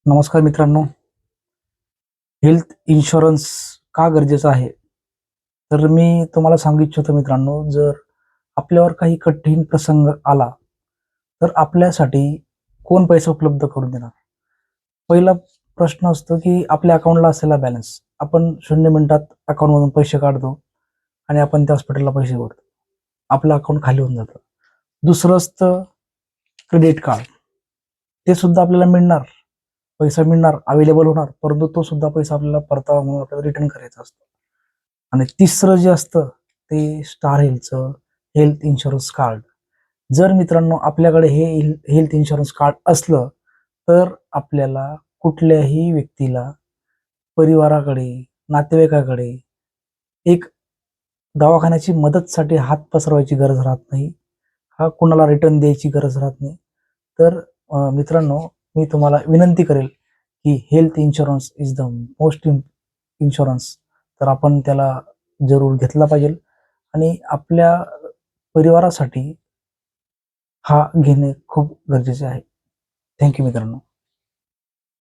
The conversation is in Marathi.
नमस्कार मित्रांनो. हेल्थ इन्शुरन्स का गरजेचा आहे? तर मी तुम्हाला सांगू इच्छितो मित्रांनो, जर आपल्यावर काही कठीण प्रसंग आला, तर आपल्यासाठी कोण पैसे उपलब्ध करून देणार? पहिला प्रश्न असतो, की आपल्या अकाउंटला असलेला बॅलन्स. आपण 0 मिनिटात अकाउंटमधून पैसे काढतो आणि आपण त्या हॉस्पिटलला पैसे भरतो. आपलं अकाउंट खाली होऊन जातं. दुसरं असतं क्रेडिट कार्ड. ते सुद्धा आपल्याला मिळणार, पैसा मिळणार, अवेलेबल होणार, परंतु तो सुद्धा पैसा आपल्याला परतावा म्हणून आपल्याला रिटर्न करायचा असतो. आणि तिसरं जे असतं ते स्टार हेल्थचं हेल्थ इन्शुरन्स कार्ड. जर मित्रांनो आपल्याकडे हे हेल्थ इन्शुरन्स कार्ड असलं, तर आपल्याला कुठल्याही व्यक्तीला, परिवाराकडे, नातेवाईकाकडे एक दवाखान्याची मदतसाठी हात पसरवायची गरज राहत नाही. कुणाला रिटर्न द्यायची गरज राहत नाही. तर मित्रांनो, मी तुम्हाला विनंती करेल, की health insurance is the most insurance. तर आपण त्याला जरूर घेतला पाहिजे आणि आपल्या परिवारासाठी हा घेणे खूप गरजेचे आहे. थँक यू मित्रांनो.